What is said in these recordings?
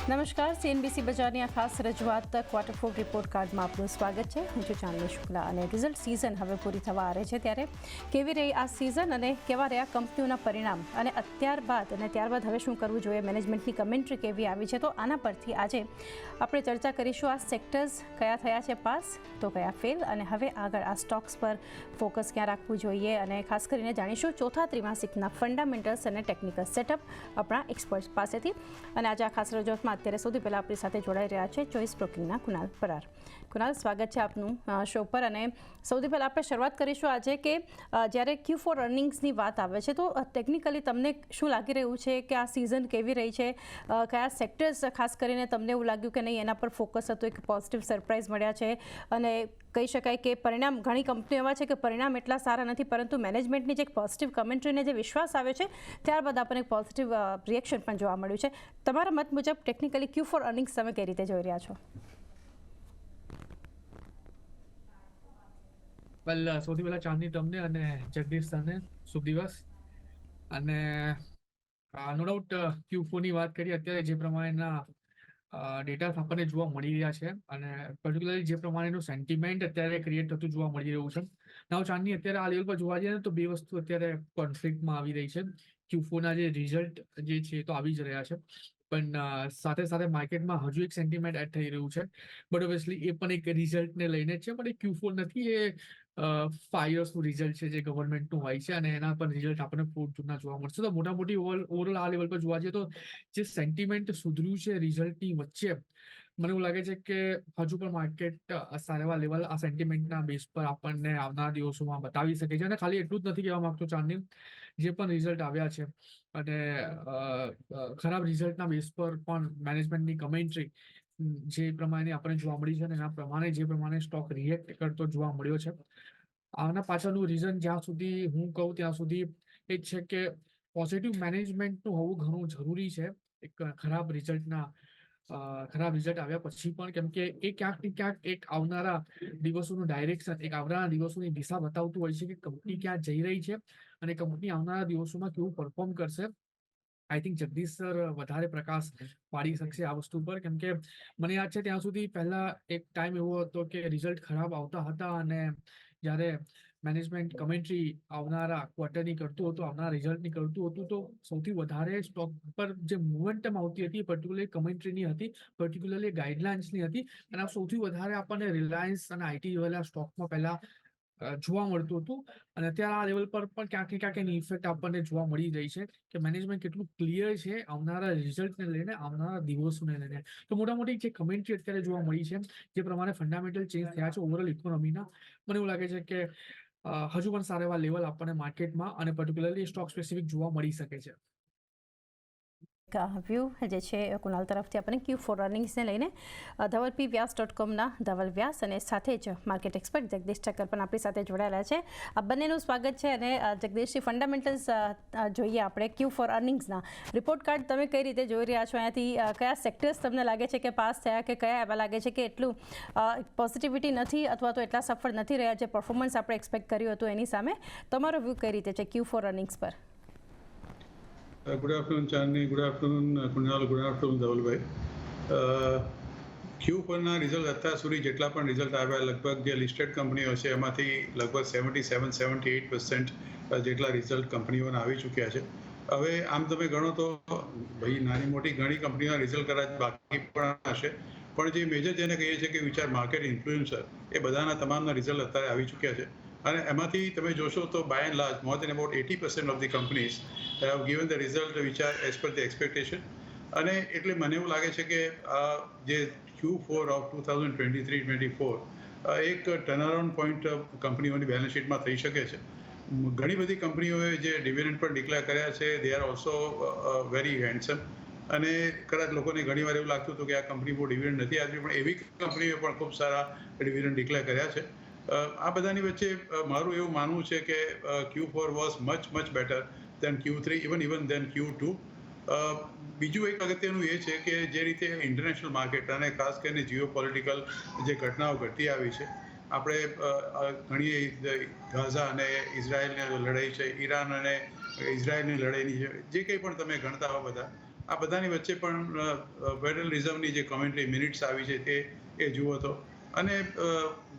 નમસ્કાર, સીએનબીસી બજારની આ ખાસ રજૂઆત ક્વાર્ટર ફોર રિપોર્ટ કાર્ડમાં આપનું સ્વાગત છે. હું છું ચાંદની શુક્લા અને રિઝલ્ટ સિઝન હવે પૂરી થવા આવે છે ત્યારે કેવી રહી આ સિઝન અને કેવા રહ્યા કંપનીઓના પરિણામ અને ત્યારબાદ હવે શું કરવું જોઈએ, મેનેજમેન્ટની કમેન્ટ્રી કેવી આવી છે, તો આના પરથી આજે આપણે ચર્ચા કરીશું. આ સેક્ટર્સ કયા થયા છે પાસ તો કયા ફેલ અને હવે આગળ આ સ્ટોક્સ પર ફોકસ ક્યાં રાખવું જોઈએ અને ખાસ કરીને જાણીશું ચોથા ત્રિમાસિકના ફંડામેન્ટલ્સ અને ટેકનિકલ સેટઅપ આપણા એક્સપર્ટ્સ પાસેથી. અને આજે આ ખાસ રજૂઆતમાં અત્યારે સૌથી પહેલાં આપણી સાથે જોડાઈ રહ્યા છે ચોઇસ બ્રોકિંગના કુનાલ પરાર. કુનાલ, સ્વાગત છે આપનું શો પર. અને સૌથી પહેલાં આપણે શરૂઆત કરીશું આજે કે જ્યારે Q4 અર્નિંગ્સની વાત આવે છે તો ટેકનિકલી તમને શું લાગી રહ્યું છે કે આ સિઝન કેવી રહી છે, કયા સેક્ટર્સ ખાસ કરીને તમને એવું લાગ્યું કે નહીં એના પર ફોકસ હતું, એક પોઝિટિવ સરપ્રાઇઝ મળ્યા છે અને કહી શકાય કે પરિણામ, ઘણી કંપનીઓ એવા છે કે પરિણામ એટલા સારા નથી પરંતુ મેનેજમેન્ટની જે એક પોઝિટિવ કમેન્ટ્રીને જે વિશ્વાસ આવ્યો છે ત્યારબાદ આપણને એક પોઝિટિવ રિએક્શન પણ જોવા મળ્યું છે. તમારા મત મુજબ ટેકનિકલી Q4 અર્નિંગ્સ તમે કઈ રીતે જોઈ રહ્યા છો? સૌથી પહેલા ચાંદની તમને અને જગદીશ તને શુભ દિવસ. અને નો ડાઉટ Q4 ની વાત કરીએ, અત્યારે જે પ્રમાણેના ડેટા આપણને જોવા મળી રહ્યા છે અને પર્ટિક્યુલરલી જે પ્રમાણેનું સેન્ટિમેન્ટ અત્યારે ક્રિએટ થતું જોવા મળી રહ્યું છે. નાવ ચાંદની અત્યારે આ લેવલ પર જોવા જઈએ તો બે વસ્તુ અત્યારે કોન્ફ્લિક્ટમાં આવી રહી છે. Q4 ના જે રિઝલ્ટ જે છે તો આવી જ રહ્યા છે, પણ સાથે સાથે માર્કેટમાં હજુ એક સેન્ટિમેન્ટ એડ થઈ રહ્યું છે. બટ ઓબ્વિયસલી એ પણ એક રિઝલ્ટને લઈને છે, પણ એ Q4 નથી, એ 5 યર્સનું રિઝલ્ટ છે જે ગવર્મેન્ટનું હોય છે અને એના પર રિઝલ્ટ આપણને 4 જૂનના જોવા મળશે. તો મોટામોટી ઓવરઓલ આ લેવલ પર જોવા જઈએ તો જે સેન્ટિમેન્ટ સુધર્યું છે રિઝલ્ટની વચ્ચે, મને એવું લાગે છે કે હજુ પણ માર્કેટ સારા એવા લેવલ આ સેન્ટિમેન્ટના બેઝ પર આપણને આવનારા દિવસોમાં બતાવી શકે છે. અને ખાલી એટલું જ નથી કહેવા માંગતો ચાંદની, જે પણ રિઝલ્ટ આવ્યા છે અને ખરાબ રિઝલ્ટના બેઝ પર પણ મેનેજમેન્ટની કમેન્ટ્રી જે પ્રમાણે આપણને જોવા મળી છે અને એના પ્રમાણે જે પ્રમાણે સ્ટોક રિએક્ટ કરતો જોવા મળ્યો છે, આના પાછળનું રીઝન જ્યાં સુધી હું કહું ત્યાં સુધી એ જ છે કે પોઝિટિવ મેનેજમેન્ટનું હોવું ઘણું જરૂરી છે એક ખરાબ રિઝલ્ટ આવ્યા પછી પણ, કેમ કે એ ક્યાંક ને ક્યાંક એક આવનારા દિવસોનું ડાયરેક્શન, એક આવનારા દિવસોની દિશા બતાવતું હોય છે કે કંપની ક્યાં જઈ રહી છે અને કંપની આવનારા દિવસોમાં કેવું પરફોર્મ કરશે. આઈ થિંક જગદીશ સર વધારે પ્રકાશ પાડી શકશે આ વસ્તુ પર, કેમ કે મને યાદ છે ત્યાં સુધી પહેલા એક ટાઈમ એવો હતો કે રિઝલ્ટ ખરાબ આવતા હતા અને જ્યારે મેનેજમેન્ટ કમેન્ટ્રી આવનારા ક્વાર્ટરની કરતું હતું, આવનારા રિઝલ્ટની કરતું હતું, તો સૌથી વધારે સ્ટોક પર જે મોમેન્ટમ આવતી હતી પર્ટિક્યુલરલી કમેન્ટ્રીની હતી, પર્ટિક્યુલરલી ગાઈડલાઇન્સની હતી. અને સૌથી વધારે આપણને રિલાયન્સ અને આઈટી જેવા સ્ટોકમાં પહેલા જોવા મળતું હતું. અને અત્યારે આ લેવલ પર પણ ક્યાંક ને ક્યાંક એની ઇફેક્ટ આપણને જોવા મળી રહી છે કે મેનેજમેન્ટ કેટલું ક્લિયર છે આવનારા રિઝલ્ટને લઈને, આવનારા દિવસોને લઈને. તો મોટામોટી જે કમેન્ટ્રી અત્યારે જોવા મળી છે, જે પ્રમાણે ફંડામેન્ટલ ચેન્જ થયા છે ઓવરઓલ ઇકોનોમીના, મને એવું લાગે છે કે હજુ પણ સારા એવા લેવલ આપણને માર્કેટમાં અને પર્ટિક્યુલરલી સ્ટોક સ્પેસિફિક જોવા મળી શકે છે. વ્યૂ જે છે કુનાલ તરફથી આપણને Q4 અર્નિંગ્સને લઈને ધવલpvyas.comના ધવલ વ્યાસ અને સાથે જ માર્કેટ એક્સપર્ટ જગદીશ ઠક્કર પણ આપણી સાથે જોડાયેલા છે. આ બંનેનું સ્વાગત છે. અને જગદીશજી, ફંડામેન્ટલ્સ જોઈએ આપણે Q4 અર્નિંગ્સના રિપોર્ટ કાર્ડ તમે કઈ રીતે જોઈ રહ્યા છો? અહીંયાથી કયા સેક્ટર્સ તમને લાગે છે કે પાસ થયા, કે કયા એવા લાગે છે કે એટલું પોઝિટિવિટી નથી અથવા તો એટલા સફળ નથી રહ્યા જે પરફોર્મન્સ આપણે એક્સપેક્ટ કર્યું હતું એની સામે? તમારો વ્યૂ કઈ રીતે છે Q4 અર્નિંગ્સ પર? Good afternoon Chandni, good afternoon Kunal, good afternoon ધવલભાઈ. Q4ના રિઝલ્ટ અત્યાર સુધી જેટલા પણ રિઝલ્ટ આવ્યા, લગભગ જે લિસ્ટેડ કંપનીઓ છે એમાંથી લગભગ 77-78% જેટલા રિઝલ્ટ કંપનીઓના આવી ચૂક્યા છે. હવે આમ તમે ગણો તો ભાઈ નાની મોટી ઘણી કંપનીઓના રિઝલ્ટ કદાચ બાકી પણ હશે, પણ જે મેજર જેને કહીએ છીએ કે વિચાર માર્કેટ ઇન્ફ્લુએન્સર, એ બધાના તમામના રિઝલ્ટ અત્યારે આવી ચૂક્યા છે. અને એમાંથી તમે જોશો તો by and large more than about 80% of the companies have given the result which are as per the expectation. અને એટલે મને એવું લાગે છે કે જે Q4 ઓફ 2023-24 એક ટર્નઅરાઉન્ડ પોઈન્ટ કંપનીઓની બેલેન્સ શીટમાં થઈ શકે છે. ઘણી બધી કંપનીઓએ જે ડિવિડન્ડ પણ ડિક્લેર કર્યા છે, they are also very handsome. અને કદાચ લોકોને ઘણી વાર એવું લાગતું હતું કે આ કંપની બહુ ડિવિડન્ડ નથી આપતી, પણ એવી કંપનીઓએ પણ ખૂબ સારા ડિવિડન્ડ ડિક્લેર કર્યા છે. આ બધાની વચ્ચે મારું એવું માનવું છે કે Q4 was much better than Q3, even than Q2. બીજું એક અગત્યનું એ છે કે જે રીતે ઇન્ટરનેશનલ માર્કેટ અને ખાસ કરીને જીઓ પોલિટિકલ જે ઘટનાઓ ઘટતી આવી છે, આપણે ઘણી ગાઝા અને ઇઝરાયલની લડાઈ છે, ઈરાન અને ઇઝરાયલની લડાઈની છે, જે કંઈ પણ તમે ગણતા હો બધા, આ બધાની વચ્ચે પણ ફેડરલ રિઝર્વની જે કોમેન્ટરી મિનિટ્સ આવી છે એ જુઓ તો. અને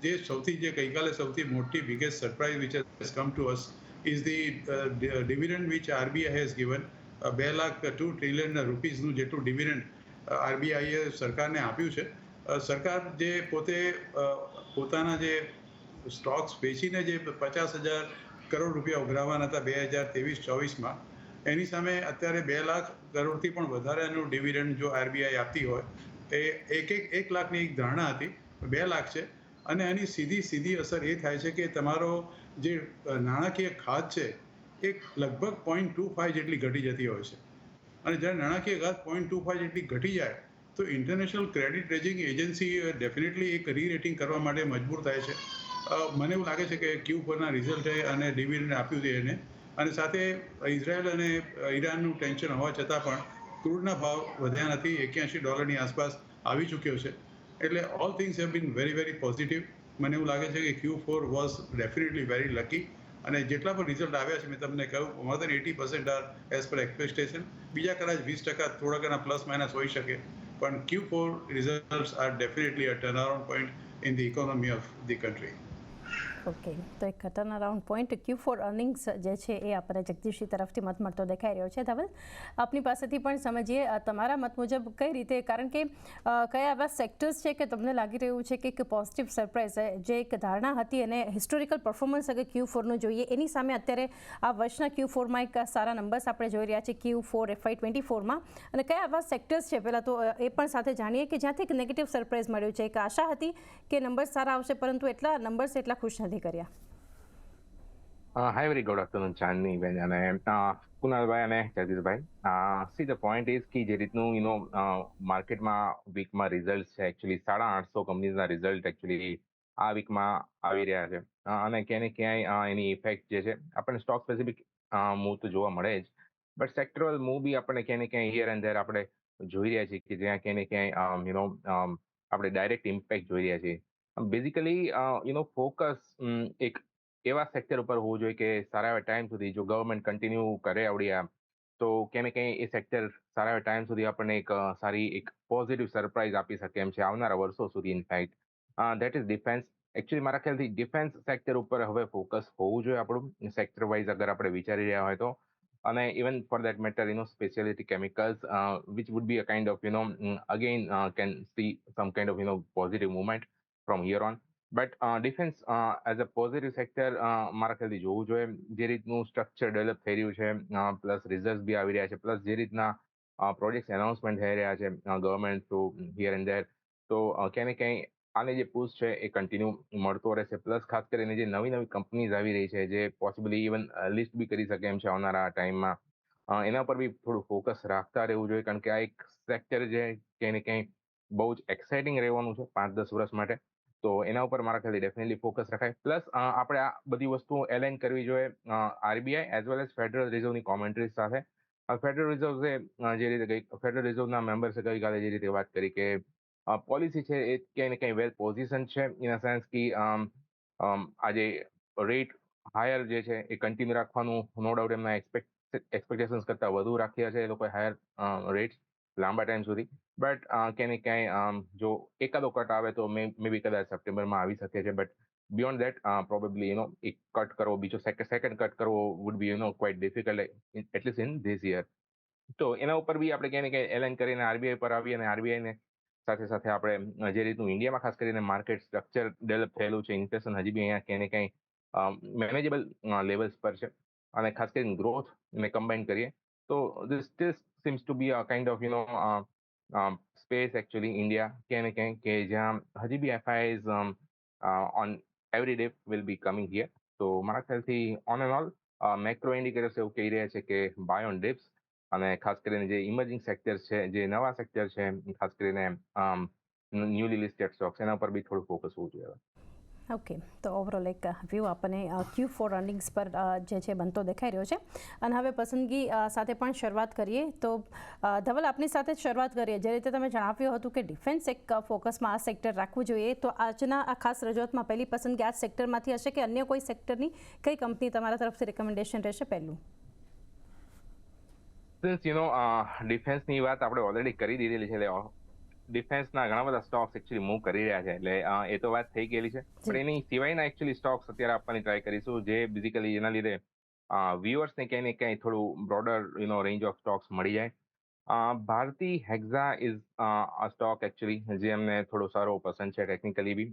જે ગઈકાલે સૌથી મોટી biggest surprise which has come to us is the dividend which RBI has given. 2,02 trillion રૂપીઝનું જેટલું ડિવિડન્ડ આરબીઆઈએ સરકારને આપ્યું છે. સરકાર જે પોતે પોતાના જે સ્ટોક્સ વેચીને જે 50,000 કરોડ રૂપિયા ઉઘરાવવાના હતા 2023-24માં, એની સામે અત્યારે 2 લાખ કરોડથી પણ વધારેનું ડિવિડન્ડ જો આરબીઆઈ આપતી હોય, એ 1 લાખની એક ધારણા હતી, 2 લાખ છે. અને એની સીધી અસર એ થાય છે કે તમારો જે નાણાકીય ખાધ છે એ લગભગ 0.25 જેટલી ઘટી જતી હોય છે. અને જ્યારે નાણાકીય ખાધ 0.25 જેટલી ઘટી જાય તો international credit rating agency definitely એક રીરેટિંગ કરવા માટે મજબૂર થાય છે. મને એવું લાગે છે કે Q4ના રિઝલ્ટે અને ડિવિડન્ડ આપ્યું છે એને, અને સાથે ઇઝરાયલ અને ઈરાનનું ટેન્શન હોવા છતાં પણ ક્રૂડના ભાવ વધ્યા નથી, $81 આસપાસ આવી ચૂક્યો છે. એટલે all things have been very very positive. મને એવું લાગે છે કે Q4 was definitely very lucky. અને જેટલા પણ રિઝલ્ટ આવ્યા છે, મેં તમને કહ્યું, મોર દેન 80% આર એઝ પર એક્સપેક્ટેશન. બીજા કદાચ 20% થોડા ઘણા પ્લસ માઇનસ હોઈ શકે, પણ Q4 results R definitely a turnaround point in the economy of the country. Okay, તો એક ટર્નઅરાઉન્ડ પોઈન્ટ Q4 અર્નિંગ્સ જે છે એ આપણે જગદીશજી તરફથી મત મળતો દેખાઈ રહ્યો છે. ધવલ, આપની પાસેથી પણ સમજીએ તમારા મત મુજબ કઈ રીતે, કારણ કે કયા એવા સેક્ટર્સ છે કે તમને લાગી રહ્યું છે કે એક પોઝિટિવ સરપ્રાઇઝ જે એક ધારણા હતી અને હિસ્ટોરિકલ પરફોર્મન્સ અગર Q4નું જોઈએ એની સામે અત્યારે આ વર્ષના Q4માં એક સારા નંબર્સ આપણે જોઈ રહ્યા છીએ Q4 FY24માં, અને કયા એવા સેક્ટર્સ છે પહેલાં તો એ પણ સાથે જાણીએ કે જ્યાંથી એક નેગેટિવ સરપ્રાઇઝ મળ્યું છે. એક આશા હતી કે નંબર્સ સારા આવશે, પરંતુ એટલા નંબર્સ એટલા ખુશ નથી કર્યા. Hi, very good afternoon, Chandni બેન અને કુનાલભાઈ અને જગદીશભાઈ. સી ધ પોઈન્ટ ઇઝ કે જે રીતનું માર્કેટમાં વીકમાં રિઝલ્ટ છે, એકચ્યુઅલી 850 કંપનીઝના રિઝલ્ટ એકચ્યુઅલી આ વીકમાં આવી રહ્યા છે, અને ક્યાંય ને ક્યાંય એની ઇફેક્ટ જે છે આપણને સ્ટોક સ્પેસિફિક મૂવ તો જોવા મળે જ, બટ સેક્ટરલ મૂવ બી આપણને ક્યાંય ને ક્યાંય હિયર એન્ડ ધેર આપણે જોઈ રહ્યા છીએ કે જ્યાં ક્યાંય ને ક્યાંય આપણે ડાયરેક્ટ ઇમ્પેક્ટ જોઈ રહ્યા છીએ. બેઝિકલી ફોકસ એક એવા સેક્ટર ઉપર હોવું જોઈએ કે સારા એવા ટાઈમ સુધી જો ગવર્મેન્ટ કન્ટિન્યુ કરે આવડી તો ક્યાંય ને ક્યાંય એ સેક્ટર સારા એવા ટાઈમ સુધી આપણને એક સારી એક પોઝિટિવ સરપ્રાઇઝ આપી શકે એમ છે આવનારા વર્ષો સુધી. In fact that is defence. Actually મારા ખ્યાલથી ડિફેન્સ સેક્ટર ઉપર હવે ફોકસ હોવું જોઈએ આપણું, સેક્ટર વાઇઝ અગર આપણે વિચારી રહ્યા હોય તો. અને even for that matter speciality chemicals which would be a kind of again can see sum kind of positive movement from here on. But defence as a positive sector મારા ખ્યાલથી જોવું જોઈએ. જે રીતનું સ્ટ્રક્ચર ડેવલપ થઈ રહ્યું છે, plus result બી આવી રહ્યા છે, પ્લસ જે રીતના પ્રોજેક્ટ એનાઉન્સમેન્ટ થઈ રહ્યા છે government through here and there, તો ક્યાંય ને ક્યાંય આને જે પુશ છે એ કન્ટિન્યુ મળતો રહેશે. પ્લસ ખાસ કરીને જે નવી નવી કંપનીઝ આવી રહી છે જે પોસિબલી ઇવન લિસ્ટ બી કરી શકે એમ છે આવનારા ટાઈમમાં, એના પર બી થોડું ફોકસ રાખતા રહેવું જોઈએ, કારણ કે આ એક સેક્ટર જે ક્યાંય ને ક્યાંય બહુ જ એક્સાઇટિંગ રહેવાનું છે 5-10 વર્ષ માટે. તો એના ઉપર મારા ખ્યાલથી ડેફિનેટલી ફોકસ રખાય. પ્લસ આપણે આ બધી વસ્તુઓ એલાઇન કરવી જોઈએ RBI as well as federal રિઝર્વની કોમેન્ટ્રીઝ સાથે. ફેડરલ રિઝર્વે જે રીતે ફેડરલ રિઝર્વના મેમ્બર્સે ગઈકાલે જે રીતે વાત કરી કે પોલિસી છે એ ક્યાંય ને ક્યાંય વેલ પોઝિશન છે, ઇન અ સેન્સ કે આજે રેટ હાયર જે છે એ કન્ટિન્યુ રાખવાનું, નો ડાઉટ એમના એક્સપેક્ટેશન્સ કરતાં વધુ રાખ્યા છે એ લોકોએ હાયર રેટ લાંબા ટાઈમ સુધી. બટ ક્યાંય ને ક્યાંય જો એકાદો કટ આવે તો મે બી કદાચ સપ્ટેમ્બરમાં આવી શકે છે, બટ બિયોન્ડ દેટ પ્રોબેબલી એક કટ કરવો, બીજો સેકન્ડ કટ કરવો would be quite difficult at least in this year. તો એના ઉપર બી આપણે ક્યાંય ને ક્યાંય એલાઇન કરીને આરબીઆઈ પર આવી, અને આરબીઆઈને સાથે સાથે આપણે જે રીતનું ઇન્ડિયામાં ખાસ કરીને માર્કેટ સ્ટ્રક્ચર ડેવલપ થયેલું છે, ઇન્ફ્લેશન હજી બી અહીંયા ક્યાંય ને ક્યાંય મેનેજેબલ લેવલ્સ પર છે, અને ખાસ કરીને ગ્રોથ ને કમ્બાઇન કરીએ તો this seems to be a kind of space actually India ક્યાંય ને ક્યાંય કે જ્યાં હજી બી FIIs on every day will be coming here. તો મારા ખ્યાલથી on and all macro indicators એવું કહી રહ્યા છે કે બાય ઓન ડિપ્સ, અને ખાસ કરીને જે ઇમર્જિંગ સેક્ટર છે, જે નવા સેક્ટર છે, ખાસ કરીને ન્યૂલી લિસ્ટેડ સ્ટોક્સ, એના પર બી થોડું ફોકસ હોવું જોઈએ. ઓકે, તો ઓવરઓલ એક વ્યૂ આપણને Q4 અર્નિંગ્સ પર જે છે બનતો દેખાઈ રહ્યો છે. અને હવે પસંદગી સાથે પણ શરૂઆત કરીએ તો ધવલ, આપની સાથે જ શરૂઆત કરીએ. જે રીતે તમે જણાવ્યું હતું કે ડિફેન્સ એક ફોકસમાં આ સેક્ટર રાખવું જોઈએ, તો આજના આ ખાસ રજૂઆતમાં પહેલી પસંદગી આ સેક્ટરમાંથી હશે કે અન્ય કોઈ સેક્ટરની કઈ કંપની તમારા તરફથી રિકમેન્ડેશન રહેશે પહેલું? સિન્સ ડિફેન્સની વાત આપણે ઓલરેડી કરી દીધેલી છે, એટલે ડિફેન્સના ઘણા બધા સ્ટોક્સ એકચ્યુઅલી મૂવ કરી રહ્યા છે, એટલે એ તો વાત થઈ ગયેલી છે. પણ એની સિવાયના એકચ્યુઅલી સ્ટોક્સ અત્યારે આપવાની ટ્રાય કરીશું, જે બેઝિકલી એના લીધે વ્યુઅર્સને ક્યાંય ને ક્યાંય થોડું બ્રોડર રેન્જ ઓફ સ્ટોક્સ મળી જાય. Bharti Hexa is a stock actually જે અમને થોડો સારો પસંદ છે, ટેકનિકલી બી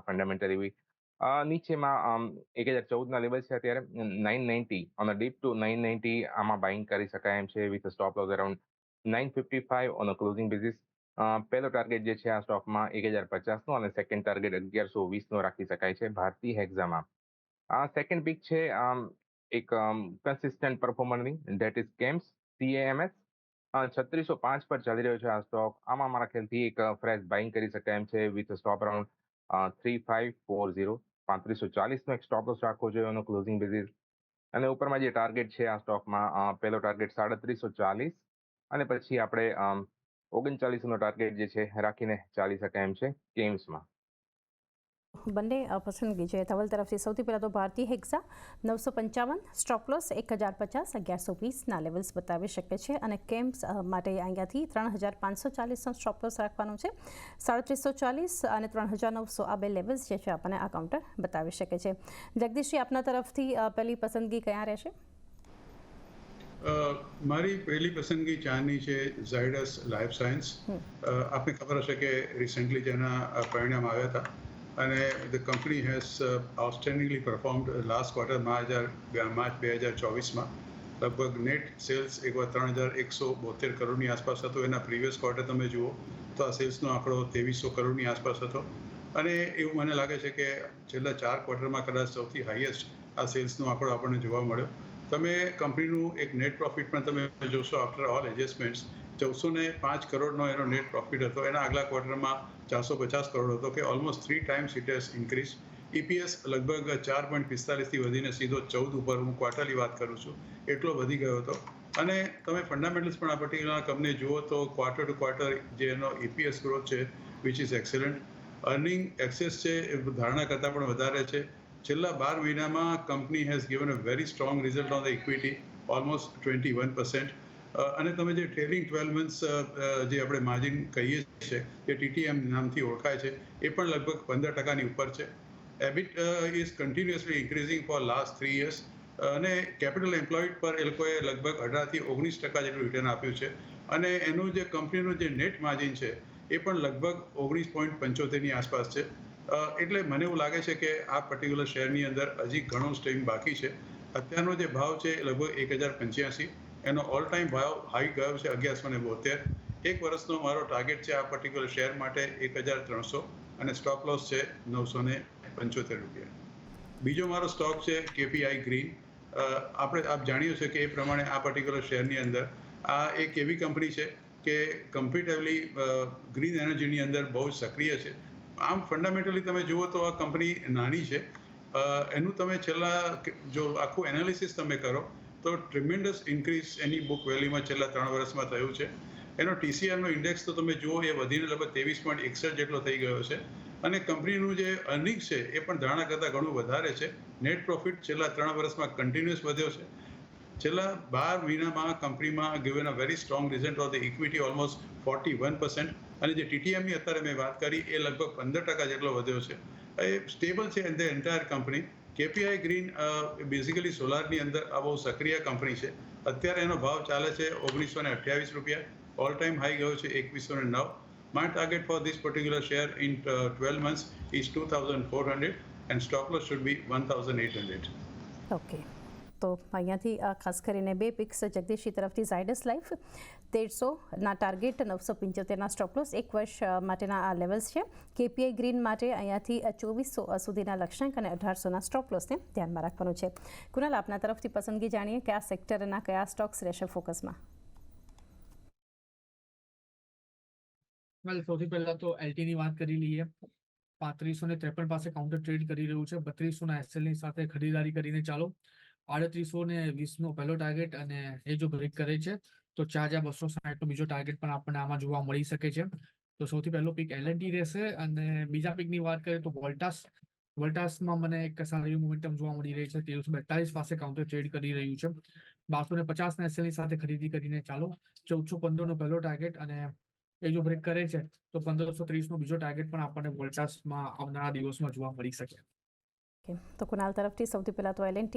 ફંડામેન્ટલી બી. નીચેમાં 1014ના લેવલ છે અત્યારે 990 ઓન અ ડીપ ટુ 990 આમાં બાઇંગ કરી શકાય એમ છે, with stop loss around 955 on a closing basis. પહેલો ટાર્ગેટ જે છે આ સ્ટોકમાં 1050નો અને સેકન્ડ ટાર્ગેટ 1120નો રાખી શકાય છે ભારતી હેક્ઝામાં. સેકન્ડ પિક છે એક કન્સિસ્ટન્ટ પરફોર્મરની, ધેટ ઇઝ કેમ્સ CAMS. 3605 પર ચાલી રહ્યો છે આ સ્ટોક. આમાં મારા ખ્યાલથી એક ફ્રેશ બાઇંગ કરી શકાય એમ છે, વિથ સ્ટોપ અરાઉન્ડ 3540. 3540નો એક સ્ટોપ લોસ રાખવો જોઈએ એનો ક્લોઝિંગ બેઝિસ. અને ઉપરમાં જે ટાર્ગેટ છે આ સ્ટોકમાં, પહેલો ટાર્ગેટ 3740 અને પછી આપણે 39નો ટાર્ગેટ જે છે રાખીને ચાલી શકાય એમ છે કેમ્સમાં. બંને પસંદગી છે ધવલ તરફથી. સૌથી પહેલાં તો ભારતી હેક્ઝા 955, સ્ટોપ લોસ 1050, 1120ના લેવલ્સ બતાવી શકે છે. અને કેમ્સ માટે અહીંયાથી 3540નો સ્ટોપ લોસ રાખવાનો છે. 3740 અને 3900 આ બે લેવલ્સ જે છે આપણને આ કાઉન્ટર બતાવી શકે છે. જગદીશજી, આપના તરફથી પહેલી પસંદગી ક્યાં રહેશે? મારી પહેલી પસંદગી ચાની છે ઝાયડસ લાઈફ સાયન્સ. આપને ખબર હશે કે રિસેન્ટલી જેના પરિણામ આવ્યા હતા અને the company has outstandingly performed last quarter March 2024માં. લગભગ નેટ સેલ્સ એકવાર 3172 કરોડની આસપાસ હતો. એના પ્રીવિયસ ક્વાર્ટર તમે જુઓ તો આ સેલ્સનો આંકડો 2300 કરોડની આસપાસ હતો. અને એવું મને લાગે છે કે છેલ્લા 4 ક્વાર્ટરમાં કદાચ સૌથી હાઈએસ્ટ આ સેલ્સનો આંકડો આપણને જોવા મળ્યો. તમે કંપનીનું એક નેટ પ્રોફિટ પણ તમે જોશો, આફ્ટર ઓલ એડજસ્ટમેન્ટ્સ 1405 કરોડનો એનો નેટ પ્રોફિટ હતો. એના આગલા ક્વાર્ટરમાં 450 કરોડ હતો, કે almost 3 times it has increase. EPS લગભગ 4.45થી વધીને સીધો 14 ઉપર, હું ક્વાર્ટરલી વાત કરું છું, એટલો વધી ગયો હતો. અને તમે ફંડામેન્ટલ્સ પણ આ પર્ટિક્યુલર કંપની જુઓ તો ક્વાર્ટર ટુ ક્વાર્ટર જે એનો EPS ગ્રોથ છે which is excellent. Earning access છે એ ધારણા કરતાં પણ વધારે છે. છેલ્લા 12 મહિનામાં company has given a very strong result on the equity, almost 21%. અને તમે જે ટ્રેલિંગ 12 મંથ્સ જે આપણે માર્જિન કહીએ છીએ, જે TTM નામથી ઓળખાય છે, એ પણ લગભગ 15%ની ઉપર છે. EBIT is continuously increasing for last 3 years. અને કેપિટલ એમ્પ્લોયડ પર એ લોકોએ લગભગ 18થી 19% જેટલું રિટર્ન આપ્યું છે. અને એનું જે કંપનીનું જે નેટ માર્જિન છે એ પણ લગભગ 19.75ની આસપાસ છે. એટલે મને એવું લાગે છે કે આ પર્ટિક્યુલર શેરની અંદર હજી ઘણો સ્ટ્રીમ બાકી છે. અત્યારનો જે ભાવ છે એ લગભગ 1085, એનો ઓલ ટાઈમ ભાવ હાઈ ગયો છે 1172. એક વર્ષનો મારો ટાર્ગેટ છે આ પર્ટિક્યુલર શેર માટે 1300 અને સ્ટોપ લોસ છે 975 રૂપિયા. બીજો મારો સ્ટોક છે KPI ગ્રીન. આપ જાણ્યું છે કે એ પ્રમાણે આ પર્ટિક્યુલર શેરની અંદર આ એક એવી કંપની છે કે કમ્પેરેટિવલી ગ્રીન એનર્જીની અંદર બહુ જ સક્રિય છે. આમ ફંડામેન્ટલી તમે જુઓ તો આ કંપની નાની છે. એનું તમે છેલ્લા જો આખું એનાલિસિસ તમે કરો તો ટ્રિમેન્ડસ ઇન્ક્રીઝ એની બુક વેલ્યુમાં છેલ્લા 3 વર્ષમાં થયું છે. એનો TCRનો ઇન્ડેક્સ તો તમે જુઓ એ વધીને લગભગ 23.61 જેટલો થઈ ગયો છે. અને કંપનીનું જે અર્નિંગ્સ છે એ પણ ધારણા કરતાં ઘણું વધારે છે. નેટ પ્રોફિટ છેલ્લા 3 વર્ષમાં કન્ટિન્યુઅસ વધ્યો છે. છેલ્લા 12 મહિનામાં કંપનીમાં given a very strong result of the equity almost 41%. અને જે TTMની અત્યારે મેં વાત કરી એ લગભગ 15% જેટલો વધ્યો છે. એ સ્ટેબલ છે in the entire company. KPI green basically સોલારની અંદર આ બહુ સક્રિય કંપની છે. અત્યારે એનો ભાવ ચાલે છે 1928 રૂપિયા. ઓલ ટાઈમ હાઈ ગયો છે 2109. My target for this particular share in 12 months is 2400 and stop loss should be 1800. Okay, તો અહીંયાથી ખાસ કરીને બે પિક્સ જગદીશજી તરફથી. ઝાયડસ લાઈફ 1300ના ટાર્ગેટ, 975ના સ્ટોપ લોસ, એક વર્ષ માટેના આ લેવલ્સ છે. KPI ગ્રીન માટે અહીંયાથી 2400 સુધીના લક્ષ્યાંક અને 1800ના સ્ટોપ લોસને ધ્યાનમાં રાખવાનું છે. કુનાલ, આપના તરફથી પસંદગી જાણીએ, કયા સેક્ટરના કયા સ્ટોક્સ રહેશે ફોકસમાં? સૌથી પહેલા તો LTની વાત કરી લઈએ. 3553 પાસે કાઉન્ટર ટ્રેડ કરી રહ્યું છે. 3200ના SLની સાથે ખરીદારી કરીને ચાલો. 3820નો પહેલો ટાર્ગેટ, અને એ જો બ્રેક કરે છે તો 4260નો બીજો ટાર્ગેટ પણ આપણને આમાં જોવા મળી શકે છે. તો સૌથી પહેલો પિક L&T રહેશે. અને બીજા પિકની વાત કરીએ તો વોલ્ટાસમાં મને એક સારી મોમેન્ટમ જોવા મળી રહી છે. 1342 પાસે કાઉન્ટર ટ્રેડ કરી રહ્યું છે. 1250 SL ની સાથે ખરીદી કરીને ચાલો 1415 નો પહેલો ટાર્ગેટ અને એ જો બ્રેક કરે છે તો 1530 નો બીજો ટાર્ગેટ પણ આપણને વોલ્ટાસમાં આવનારા દિવસમાં જોવા મળી શકે. ઓકે, તો કુનાલ તરફથી સૌથી પહેલાં તો LNT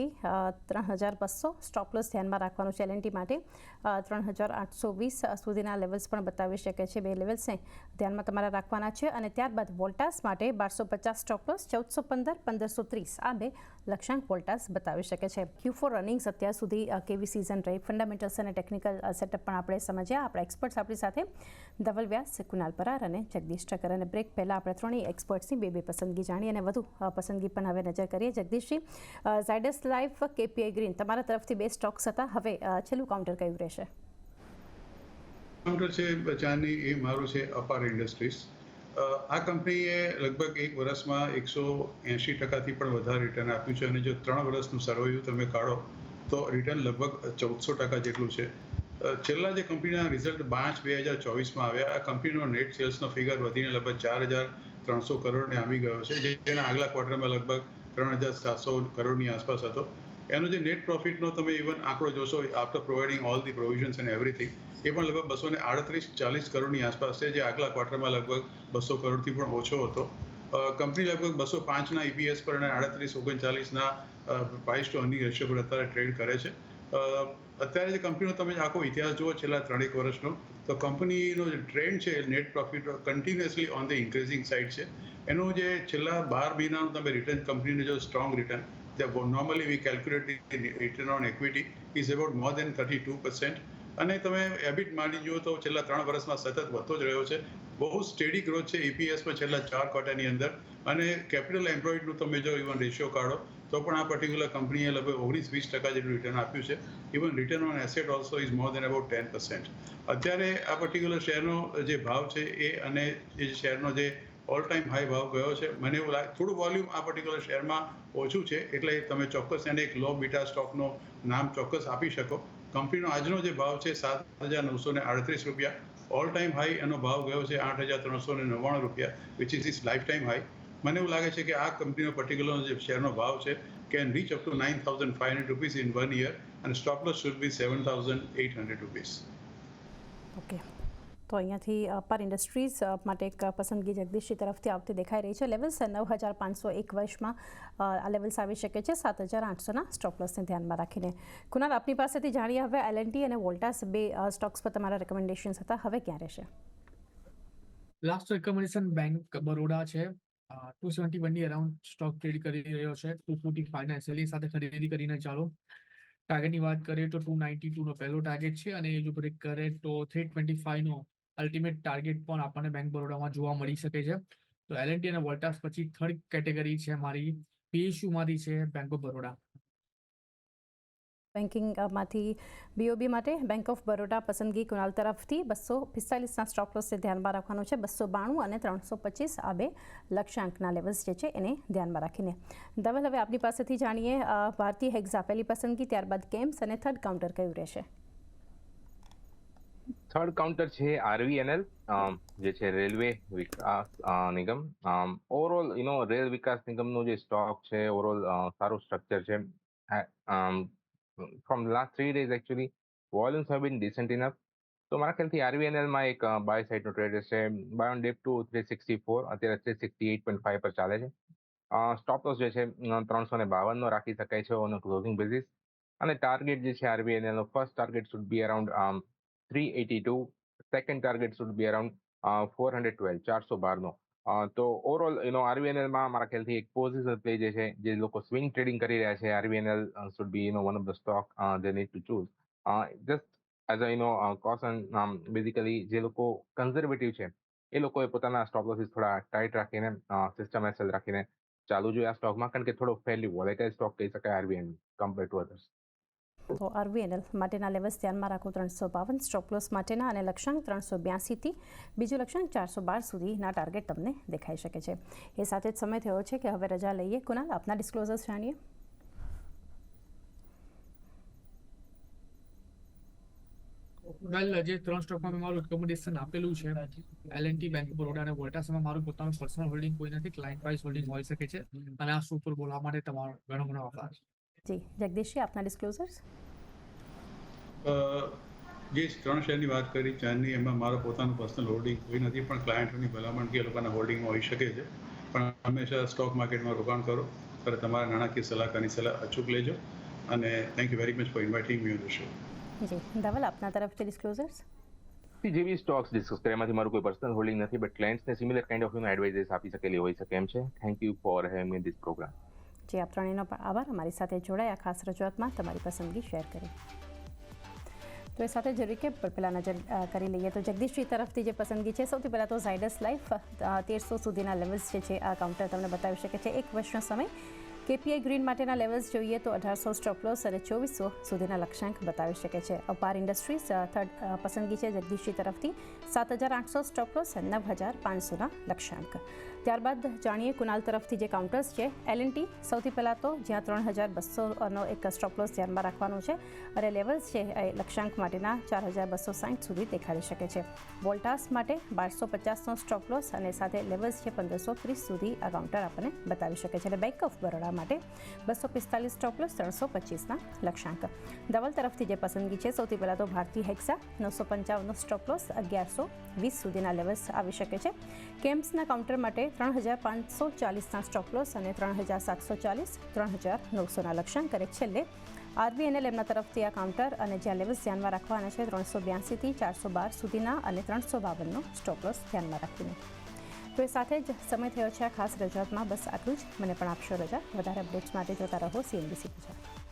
3200 સ્ટોપ લોસ ધ્યાનમાં રાખવાનું છે. LNT માટે 3820 સુધીના લેવલ્સ પણ બતાવી શકે છે. બે લેવલ્સને ધ્યાનમાં તમારે રાખવાના છે. અને ત્યારબાદ વોલ્ટાસ માટે 1250 સ્ટોપ લોસ, 1415, 1530 આ બે લક્ષ્યાંક વોલ્ટાસ બતાવી શકે છે. Q4 રનિંગ્સ અત્યાર સુધી કેવી સિઝન રહી, ફંડામેન્ટલ્સ અને ટેકનિકલ સેટઅપ પણ આપણે સમજ્યા. આપણા એક્સપર્ટ્સ આપણી સાથે ધવલ વ્યાસ, કુનાલ પરાર અને જગદીશ ઠક્કર. અને બ્રેક પહેલાં આપણે ત્રણેય એક્સપર્ટ્સની બે પસંદગી જાણી અને વધુ પસંદગી પણ હવે નજર કરીએ. જગદીશજી, ઝાયડસ લાઈફ, KPI ગ્રીન તમારા તરફથી બે સ્ટોક્સ હતા. હવે છેલ્લું કાઉન્ટર કયું રહેશે? કાઉન્ટર છે ચાની એ મારું છે અપાર ઇન્ડસ્ટ્રીઝ. આ કંપનીએ લગભગ એક વર્ષમાં 180% પણ વધારે રિટર્ન આપ્યું છે. અને જો 3 વર્ષનું સરવૈયું તમે કાઢો તો રિટર્ન લગભગ 1400% જેટલું છે. છેલ્લા જે કંપનીના રિઝલ્ટ માર્ચ 2024માં આવ્યા, આ કંપનીનો નેટ સેલ્સનો ફિગર વધીને લગભગ 4300 કરોડને આવી ગયો છે, જેના આગલા ક્વાર્ટરમાં લગભગ 3700 કરોડની આસપાસ હતો. એનો જે નેટ પ્રોફિટનો તમે ઇવન આંકડો જોશો, after providing all the provisions and everything, એ પણ લગભગ 238-40 કરોડની આસપાસ છે, જે આગલા ક્વાર્ટરમાં લગભગ 200 કરોડથી પણ ઓછો હતો. કંપની લગભગ 205ના EPS પર અને 38-39ના પ્રાઇસ ટુ અર્નિંગ રેશિયો પર અત્યારે ટ્રેડ કરે છે. અત્યારે જે કંપનીનો તમે આખો ઇતિહાસ જુઓ છેલ્લા 3 વર્ષનો, તો કંપનીનો જે ટ્રેન્ડ છે net profit continuously on the increasing side છે. એનું જે છેલ્લા 12 મહિનાનું તમે રિટર્ન, કંપનીનું જો strong return, normally we calculate the return on equity is about more than 32%. અને તમે EBIT માંડી જુઓ તો છેલ્લા 3 વર્ષમાં સતત વધતો જ રહ્યો છે. બહુ સ્ટેડી ગ્રોથ છે EPSમાં છેલ્લા 4 ક્વાર્ટરની અંદર. અને કેપિટલ એમ્પ્લોયડનું તમે જો ઇવન રેશિયો કાઢો તો પણ આ પર્ટિક્યુલર કંપનીએ લગભગ 19-20% જેટલું રિટર્ન આપ્યું છે. Even return on asset also is more than about 10%. અત્યારે આ પર્ટિક્યુલર શેરનો જે ભાવ છે એ અને એ શેરનો જે ઓલ ટાઈમ હાઈ ભાવ ગયો છે, મને એવું લાગે થોડું વોલ્યુમ આ પર્ટિક્યુલર શેરમાં ઓછું છે, એટલે તમે ચોક્કસ એને એક લો બીટા સ્ટોકનો નામ ચોક્કસ આપી શકો. કંપનીનો આજનો જે ભાવ છે 7,938 રૂપિયા, ઓલ ટાઈમ હાઈ એનો ભાવ ગયો છે 8,399 રૂપિયા, which is is life time high. મને એવું લાગે છે કે આ કંપનીનો પર્ટિક્યુલર જે શેરનો ભાવ છે can rich up to 9,500 rupees in 1 year, અને stop loss should be 7,800 rupees. Okay, તો અહીંયાથી અપાર ઇન્ડસ્ટ્રીઝ માટે એક પસંદગી જગદીશજી તરફથી આવતી દેખાઈ રહી છે. લેવલ્સ 9,500 એક વર્ષમાં આ લેવલ્સ આવી શકે છે, 7,800ના સ્ટોપ લોસને ધ્યાનમાં રાખીને. કુનાલ, આપની પાસેથી જાણીએ હવે LNT અને વોલ્ટાસ બે સ્ટોક્સ પર તમારા રેકમેન્ડેશન્સ હતા. હવે ક્યાં રહેશે? લાસ્ટ રેકમેન્ડેશન બેંક બરોડા છે. 271ની અરાઉન્ડ સ્ટોક ટ્રેડ કરી રહ્યો છે. 245 ના SL સાથે ખરીદી કરીને ચાલો. ટાર્ગેટની વાત કરીએ તો 292નો પહેલો ટાર્ગેટ છે, અને એ જો બ્રેક કરે તો 325નો અલ્ટિમેટ ટાર્ગેટ પણ આપણને બેંક બરોડામાં જોવા મળી શકે છે. તો LNT અને વોલ્ટાસ પછી થર્ડ કેટેગરી છે મારી PSUમાંથી છે બેંક ઓફ બરોડા. બેન્કિંગમાંથી BOB માટે બેંક ઓફ બરોડા પસંદગી કુનાલ તરફથી 245ના સ્ટોપ લોસને ધ્યાનમાં રાખવાનું છે. 292 અને 325 આ બે લક્ષ્યાંકના લેવલ્સ જે છે એને ધ્યાનમાં રાખીને. ધવલ, હવે આપની પાસેથી જાણીએ ભારતીય હેક્ઝા પહેલી પસંદગી, ત્યારબાદ કેમ્સ અને થર્ડ કાઉન્ટર કયું રહેશે? થર્ડ કાઉન્ટર છે RVNL, જે છે રેલવે વિકાસ નિગમ. ઓવરઓલ રેલ વિકાસ નિગમનો જે સ્ટોક છે ઓવરઓલ સારું સ્ટ્રક્ચર છે. from the last 3 days actually volumes have been decent enough. તો મારા ખ્યાલથી RVNL માં એક બાય સાઇડનો ટ્રેડ છે. બાય ઓન ડિપ ટુ 364, અત્યારે 368.5 પર ચાલે છે. સ્ટોપ લોસ જે છે 352નો રાખી શકાય છે ઓન ક્લોઝિંગ બેઝિસ. અને ટાર્ગેટ જે છે RVNL નો first target should be around 382, second target should be around 412, 412નો. તો ઓવરઓલ RVNLમાં મારા ખ્યાલથી એક પોઝિશન પ્લે જે છે, જે લોકો સ્વિંગ ટ્રેડિંગ કરી રહ્યા છે, RVNL should be one of the stock they need to choose. Just as a caution, basically જે લોકો કન્ઝર્વેટિવ છે એ લોકોએ પોતાના સ્ટોપ લોસીસ થોડા ટાઈટ રાખીને સિસ્ટમ એસએલ રાખીને ચાલુ જોઈએ આ સ્ટોકમાં, કારણ કે થોડો ફેરલી વોલેટાઇલ સ્ટોક કહી શકાય RVNL કમ્પેર ટુ અધર્સ. તો RVNL માટેના લેવલ્સ ધ્યાનમાં રાખો 352 સ્ટોપ લોસ માટેના, અને લક્ષ્યાંક 382થી બીજું લક્ષ્યાંક 412 સુધીના ટાર્ગેટ તમને દેખાઈ શકે છે. એ સાથે જ સમય થયો છે કે હવે રજા લઈએ. કુનાલ, આપના ડિસ્ક્લોઝર્સ જાણીએ. કુનાલ, જે 3 સ્ટોકમાં મેં મારું રેકમેન્ડેશન આપેલું છે, LNT, બેંક ઓફ બરોડા અને વોલ્ટાસમાં મારું પોતાનું પર્સનલ હોલ્ડિંગ કોઈ નથી, ક્લાયન્ટ વાઇઝ હોલ્ડિંગ હોઈ શકે છે. અને આ શો પર બોલવા માટે તમારો ઘણો ઘણો આભાર. જી જગદીશજી, આપના ડિસ્ક્લોઝર્સ. જે 3 શેરની વાત કરી ચાંદની, એમાં મારો પોતાનું પર્સનલ હોલ્ડિંગ કોઈ નથી, પણ ક્લાયન્ટોની ભલામણથી એ લોકોના હોલ્ડિંગમાં હોઈ શકે છે. પણ હંમેશા સ્ટોક માર્કેટમાં રોકાણ કરો, ત્યારે તમારા નાણાકીય સલાહકારની સલાહ અચૂક લેજો. અને thank you very much for inviting me on the show. જી ધવલ, આપના તરફથી ડિસ્ક્લોઝર્સ. જેવી સ્ટોક્સ ડિસ્કસ કર્યા એમાંથી મારું કોઈ પર્સનલ હોલ્ડિંગ નથી, બટ ક્લાયન્ટ્સને સિમિલર કાઇન્ડ ઓફ એડવાઇઝર્સ આપી શકેલી હોઈ શકે એમ છે. Thank you for having me this program. જી, આપ ત્રણેયનો પણ આભાર અમારી સાથે જોડાયા, ખાસ રજૂઆતમાં તમારી પસંદગી શેર કરી. તો એ સાથે જરૂરી કે પહેલાં નજર કરી લઈએ તો જગદીશજી તરફથી જે પસંદગી છે, સૌથી પહેલાં તો ઝાયડસ લાઈફ 1300 સુધીના લેવલ્સ જે છે આ કાઉન્ટર તમને બતાવી શકે છે. 1 વર્ષનો સમય. કેપીઆઈ ગ્રીન માટેના લેવલ્સ જોઈએ તો 1800 સ્ટોપ લોસ અને 2400 સુધીના લક્ષ્યાંક બતાવી શકે છે. અપાર ઇન્ડસ્ટ્રીઝ થર્ડ પસંદગી છે જગદીશજી તરફથી, 7800 સ્ટોપ લોસ અને 9500ના લક્ષ્યાંક. ત્યારબાદ જાણીએ કુનાલ તરફથી જે કાઉન્ટર્સ છે. L&T સૌથી પહેલાં તો જ્યાં 3200નો એક સ્ટોપ લોસ ધ્યાનમાં રાખવાનું છે અને લેવલ્સ છે એ લક્ષ્યાંક માટેના 4260 સુધી દેખાડી શકે છે. વોલ્ટાસ માટે 1250નો સ્ટોપ લોસ અને સાથે લેવલ્સ છે 1530 સુધી આ કાઉન્ટર આપણને બતાવી શકે છે. અને બેંક ઓફ બરોડા માટે 245 સ્ટોપ લોસ, 325ના લક્ષ્યાંક. ધવલ તરફથી જે પસંદગી છે, સૌથી પહેલાં તો ભારતી હેક્સા 955નો સ્ટોપ લોસ, 1120 સુધીના લેવલ્સ આવી શકે છે. કેમ્પ્સના કાઉન્ટર માટે 3540ના સ્ટોપ લોસ અને 3740, 3900ના લક્ષ્યાંક. અને છેલ્લે RBNL એમના તરફથી આ કાઉન્ટર અને જ્યાં લેવલ્સ ધ્યાનમાં રાખવાના છે 382થી 412 સુધીના અને 352નો સ્ટોપ લોસ ધ્યાનમાં રાખીને. તો એ સાથે જ સમય થયો છે આ ખાસ રજૂઆતમાં. બસ આટલું જ. મને પણ આપશો રજા. વધારે અપડેટ્સ માટે જોતા રહો CNBC ગુજરાત.